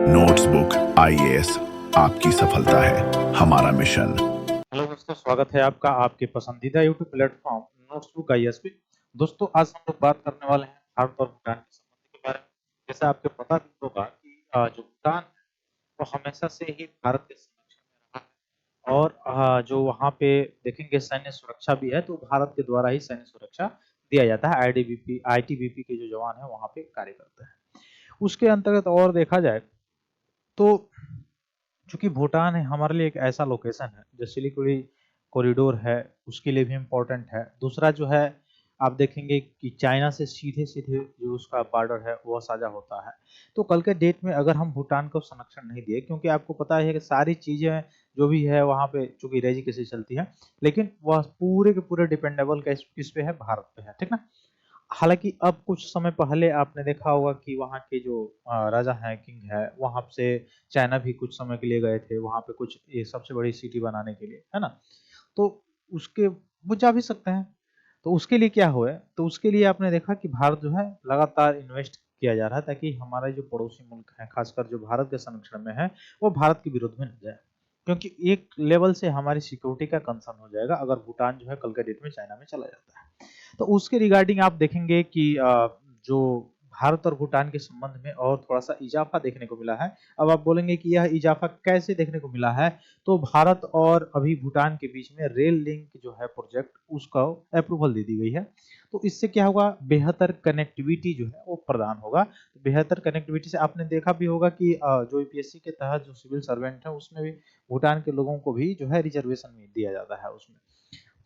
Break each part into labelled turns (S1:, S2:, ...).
S1: Notebook IAS आपकी सफलता है हमारा मिशन।
S2: हेलो दोस्तों, स्वागत है आपका आपके पसंदीदा यूट्यूब प्लेटफॉर्म नोट्सबुक आईएएस पे। दोस्तों, आज हम लोग बात करने वाले हैं भारत और भूटान के संबंध के बारे में। जैसे आपको पता भी होगा कि जो भूटान है वो हमेशा से ही भारत के संरक्षण में रहा है और जो वहाँ पे देखेंगे सैन्य सुरक्षा भी है, तो भारत के द्वारा ही सैन्य सुरक्षा दिया जाता है। आईटीबीपी के जो जवान है वहाँ पे कार्य करते हैं। उसके अंतर्गत और देखा जाए तो चूंकि भूटान है हमारे लिए एक ऐसा लोकेशन है जो सिलिगुड़ी कॉरिडोर है, उसके लिए भी इम्पोर्टेंट है। दूसरा जो है, आप देखेंगे कि चाइना से सीधे सीधे जो उसका बॉर्डर है वह साझा होता है। तो कल के डेट में अगर हम भूटान को संरक्षण नहीं दिए, क्योंकि आपको पता है कि सारी चीजें जो भी है वहाँ पे चूंकि रेजी कैसे चलती है, लेकिन वह पूरे के पूरे डिपेंडेबल किस पे है, भारत पे है, ठीक ना। हालांकि अब कुछ समय पहले आपने देखा होगा कि वहाँ के जो राजा हैं, किंग है, वहां से चाइना भी कुछ समय के लिए गए थे वहां पे, कुछ ये सबसे बड़ी सिटी बनाने के लिए, है ना। तो उसके वो जा भी सकते हैं। तो उसके लिए क्या हुआ है, तो उसके लिए आपने देखा कि भारत जो है लगातार इन्वेस्ट किया जा रहा है, ताकि हमारा जो पड़ोसी मुल्क है, खासकर जो भारत के संरक्षण में है, वो भारत के विरुद्ध में न जाए। क्योंकि एक लेवल से हमारी सिक्योरिटी का कंसर्न हो जाएगा अगर भूटान जो है कल के डेट में चाइना में चला जाता है। तो उसके रिगार्डिंग आप देखेंगे कि जो भारत और भूटान के संबंध में और थोड़ा सा इजाफा देखने को मिला है। अब आप बोलेंगे कि यह इजाफा कैसे देखने को मिला है, तो भारत और अभी भूटान के बीच में रेल लिंक जो है प्रोजेक्ट, उसका अप्रूवल दे दी गई है। तो इससे क्या होगा, बेहतर कनेक्टिविटी जो है वो प्रदान होगा। तो बेहतर कनेक्टिविटी से आपने देखा भी होगा कि जो यूपीएससी के तहत जो सिविल सर्वेंट है उसमें भी भूटान के लोगों को भी जो है रिजर्वेशन दिया जाता है उसमें।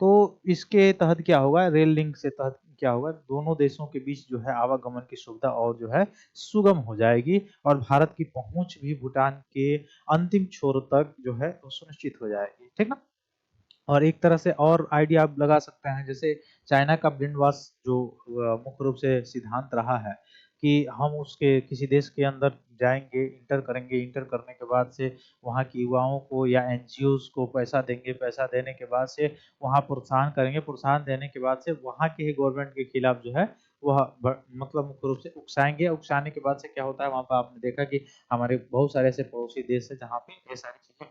S2: तो इसके तहत क्या होगा, रेल लिंक से तहत क्या होगा, दोनों देशों के बीच जो है आवागमन की सुविधा और जो है सुगम हो जाएगी, और भारत की पहुंच भी भूटान के अंतिम छोर तक जो है वो सुनिश्चित हो जाएगी, ठीक ना। और एक तरह से और आइडिया आप लगा सकते हैं, जैसे चाइना का ब्रेन वॉश जो मुख्य रूप से सिद्धांत रहा है कि हम उसके किसी देश के अंदर जाएंगे, इंटर करेंगे, इंटर करने के बाद से वहाँ की युवाओं को या एनजीओज को पैसा देंगे, पैसा देने के बाद से वहाँ प्रोत्साहन करेंगे, प्रोत्साहन देने के बाद से वहाँ के ही गवर्नमेंट के खिलाफ जो है वह मतलब मुख्य रूप से उकसाएंगे। उकसाने के बाद से क्या होता है, वहाँ पर आपने देखा कि हमारे बहुत सारे ऐसे पड़ोसी देश है जहाँ पे ये सारी चीजें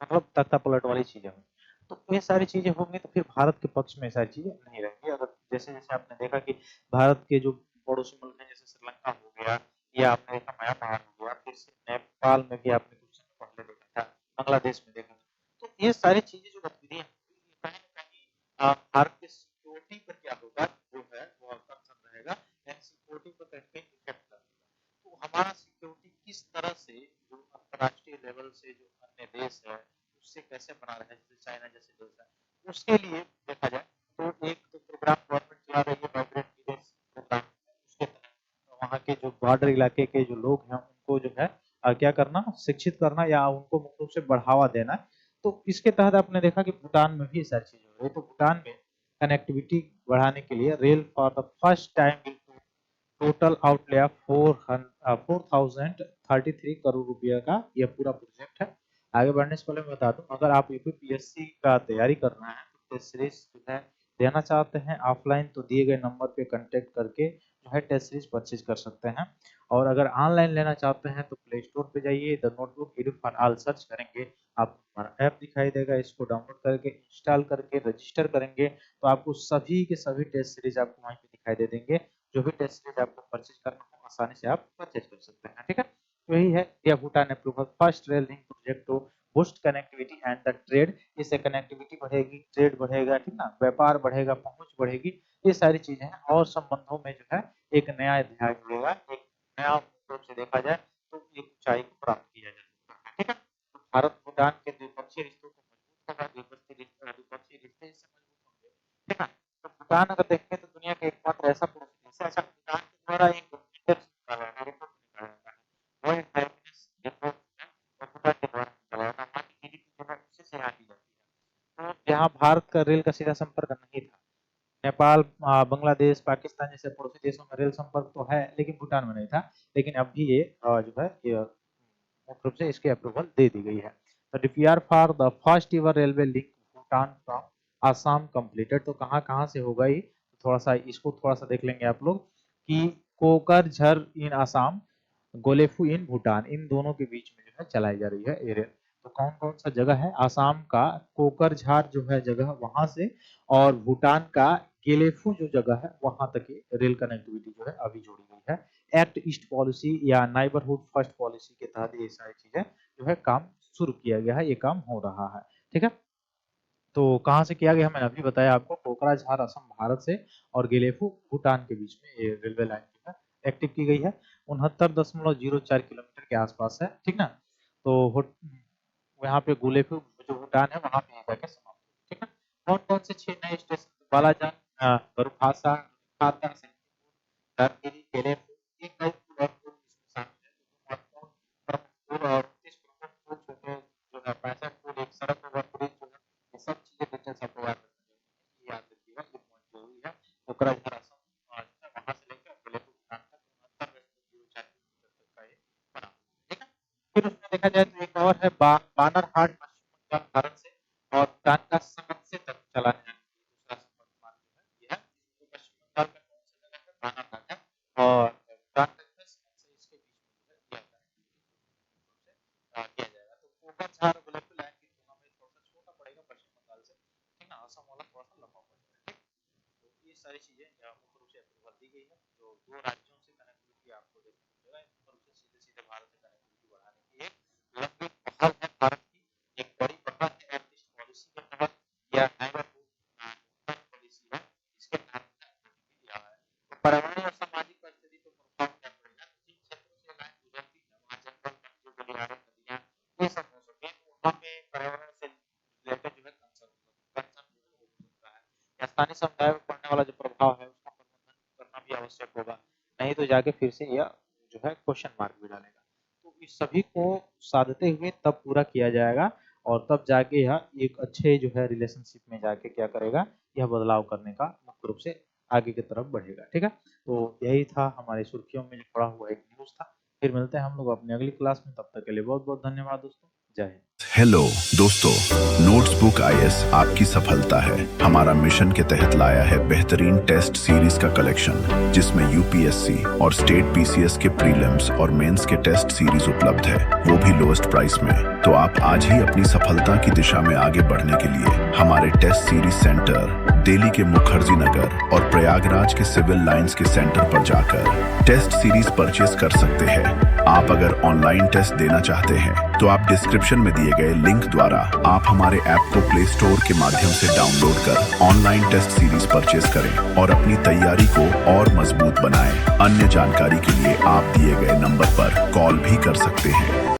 S2: मतलब तख्ता पलट वाली चीजें हुई। तो ये सारी चीजें होंगी तो फिर भारत के पक्ष में सारी चीजें नहीं रहेंगी। अगर जैसे जैसे आपने देखा कि भारत के जो पड़ोसी मुल्क हैं, जैसे श्रीलंका हो गया, या आपने देखा म्यांमार हो गया, फिर से नेपाल में भी आपने कुछ समय पहले देखा था, बांग्लादेश में देखा था। तो ये सारी चीजें जो गतिविधियां होंगी, ये कहीं ना कहीं भारत के सिक्योरिटी पर क्या होगा, जो है वो कंसर्न रहेगा, एंड सिक्योरिटी पर कहीं ना कहीं इफेक्ट करेगा। तो हमारा सिक्योरिटी किस तरह से जो अंतर्राष्ट्रीय लेवल से जो अन्य देश है उससे कैसे बना रहे हैं, जैसे चाइना जैसे देश है, उसके लिए देखा जाए तो एक तो प्रोग्राम गवर्नमेंट चला रही है, वाइब्रेंट विलेज प्रोग्राम। उसके तहत वहाँ के जो बॉर्डर इलाके के जो लोग हैं उनको जो है क्या करना, शिक्षित करना या उनको मुख्य रूप से बढ़ावा देना। तो इसके तहत आपने देखा कि भूटान में भी सारी चीजें हो रही है। तो भूटान में कनेक्टिविटी बढ़ाने के लिए rail for the first time total outlay of 4033 crore रुपया का यह पूरा प्रोजेक्ट है। आगे बढ़ने से पहले मैं बता दूं, अगर आप यूपीएससी का तैयारी करना है तो टेस्ट सीरीज जो है देना चाहते हैं ऑफलाइन, तो दिए गए नंबर पे कांटेक्ट करके जो है टेस्ट सीरीज परचेज कर सकते हैं। और अगर ऑनलाइन लेना चाहते हैं तो प्ले स्टोर पे जाइए, the notebook edu for all search करेंगे, आपको हमारा ऐप दिखाई देगा। इसको डाउनलोड करके इंस्टॉल करके रजिस्टर करेंगे तो आपको सभी के सभी टेस्ट सीरीज आपको वहीं पे दिखाई दे देंगे। जो भी टेस्ट सीरीज आपको परचेज करना हो आसानी से आप परचेज कर सकते हैं, ठीक है। तो यही है, यह Bhutan approval first rail link project to boost connectivity and the trade. इससे कनेक्टिविटी बढ़ेगी, ट्रेड बढ़ेगा, ठीक ना, व्यापार बढ़ेगा, पहुंच बढ़ेगी, ये सारी चीजें हैं। और संबंधों में जो है एक नया अध्याय जुड़ेगा, एक नया रूप से देखा जाए तो एक ऊंचाई को प्राप्त किया जा सकता है, ठीक है। तो भारत भूटान के द्विपक्षीय रिश्तों को मजबूत होगा, द्विपक्षीय रिश्ते इससे मजबूत होंगे, ठीक है। तो भूटान अगर देखें तो दुनिया का एकमात्र ऐसा पड़ोसी देश है, अच्छा भूटान के द्वारा एक इंडेक्स निकाला जाता है, रिपोर्ट निकाला जाता है, वर्ल्ड हैप्पीनेस रिपोर्ट है, और भूटान के द्वारा निकाला जाता है। वहाँ की जीडीपी जो है उसी से यहाँ की जाती है। तो यहाँ भारत का रेल का सीधा संपर्क नहीं था। नेपाल, बांग्लादेश, पाकिस्तान जैसे पड़ोसी देशों में रेल संपर्क तो है, लेकिन भूटान में नहीं था। लेकिन अब भी ये जो है ये मुख्य रूप से इसकी अप्रूवल दे दी गई है। तो DPR for the first ever railway link Bhutan from Assam completed. तो कहाँ कहाँ से होगा ये, थोड़ा सा इसको थोड़ा सा देख लेंगे आप लोग कि कोकरझर इन आसाम, गोलेफू इन भूटान, इन दोनों के बीच में जो है चलाई जा रही है ये रेल। तो कौन कौन सा जगह है? आसाम का कोकरझार जो है जगह वहां से, और भूटान का गेलेफू जो जगह है वहां तक ये रेल कनेक्टिविटी जो है अभी जोड़ी गई है। एक्ट ईस्ट पॉलिसी या नाइबरहुड फर्स्ट पॉलिसी के तहत ये सारी चीजें जो है काम शुरू किया गया है, ये काम हो रहा है। ठीक है, तो कहाँ से किया गया? मैंने अभी बताया आपको, कोकराझार असम भारत से और गेलेफू भूटान के बीच में ये रेलवे लाइन जो है एक्टिव की गई है। 69.04 किलोमीटर के आसपास है। ठीक ना, तो यहाँ पे गुलेफू जो भूटान है वहां पे जाके समाप्त हुई। ठीक है, कौन कौन से 6 नए स्टेशन? बालाजान, बरुखासा, खातर, दार्जिलिंग, गेलेफू, ये कई और इसमें शामिल है। महत्वपूर्ण प्रमुख पुल और 29 प्रमुख पुल, छोटे जो है 65 पुल, एक सड़क ओवरब्रिज जो है, ये सब चीजें डिटेल्स आपको याद रखनी है, याद रखिएगा, ये पॉइंट जरूरी है। कोकराझार असम जो है वहां से लेकर गेलेफू भूटान तक 69.04 किलोमीटर तक का ये बना। ठीक है, फिर उसमें देखा जाए तो एक और है बानरहाट, पश्चिम बंगाल भारत से और भूटान का समस्या तक चलाने वाली दूसरा संपर्क मार्ग जो है ये है। तो पश्चिम बंगाल का कौन सा जगह है? बानरहाट है, और भूटान का जो है समस्या इसके बीच में जो है किया किया जाएगा। तो कोकराझार गुलेफू लाइन की तुलना में थोड़ा सा छोटा पड़ेगा पश्चिम बंगाल से। ठीक ना, असम वाला थोड़ा सा लंबा पड़ेगा। ठीक, तो ये सारी चीजें मुख्य रूप से अप्रूवल दी गई है। तो दो राज्यों से कनेक्टिविटी आपको देखने को मिलेगा, मुख्य रूप से सीधे सीधे भारत से कनेक्टिविटी बढ़ाने की एक लंबी पहल है भारत की, एक बड़ी पहल है एक्ट ईस्ट पॉलिसी के तहत या नाइबरहुड पॉलिसी है, इसके तहत दिया है। तो पर्यावरण और सामाजिक परिस्थिति पर प्रभाव क्या पड़ेगा? जिन क्षेत्रों से लाइन गुजरती है वहाँ जंगल, वन्य गलियारे, नदियाँ, ये सब हो सके तो वहाँ पे पर्यावरण से रिलेटेड जो है कंसर्न हो सकता है, या स्थानीय समुदाय पर पड़ने वाला जो प्रभाव है उसका प्रबंधन करना भी आवश्यक होगा, नहीं तो जाके फिर से यह जो है क्वेश्चन मार्क भी डालेगा। तो इस सभी को साधते हुए तब पूरा किया जाएगा, और तब जाके यह एक अच्छे जो है रिलेशनशिप में जाके क्या करेगा, यह बदलाव करने का मुख्य रूप से आगे की तरफ बढ़ेगा। ठीक है, तो यही था हमारी सुर्खियों में जो पड़ा हुआ एक न्यूज़ था। फिर मिलते हैं हम लोग अपनी अगली क्लास में, तब तक के लिए बहुत बहुत धन्यवाद दोस्तों, जय हिंद।
S1: हेलो दोस्तों, नोट्सबुक आईएएस आपकी सफलता है हमारा मिशन के तहत लाया है बेहतरीन टेस्ट सीरीज का कलेक्शन, जिसमें यूपीएससी और स्टेट पीसीएस के प्रीलिम्स और मेंस के टेस्ट सीरीज उपलब्ध है, वो भी लोएस्ट प्राइस में। तो आप आज ही अपनी सफलता की दिशा में आगे बढ़ने के लिए हमारे टेस्ट सीरीज सेंटर दिल्ली के मुखर्जी नगर और प्रयागराज के सिविल लाइंस के सेंटर पर जाकर टेस्ट सीरीज परचेस कर सकते हैं। आप अगर ऑनलाइन टेस्ट देना चाहते हैं तो आप डिस्क्रिप्शन में दिए गए लिंक द्वारा आप हमारे ऐप को प्ले स्टोर के माध्यम से डाउनलोड कर ऑनलाइन टेस्ट सीरीज परचेस करें और अपनी तैयारी को और मजबूत बनाएं। अन्य जानकारी के लिए आप दिए गए नंबर पर कॉल भी कर सकते हैं।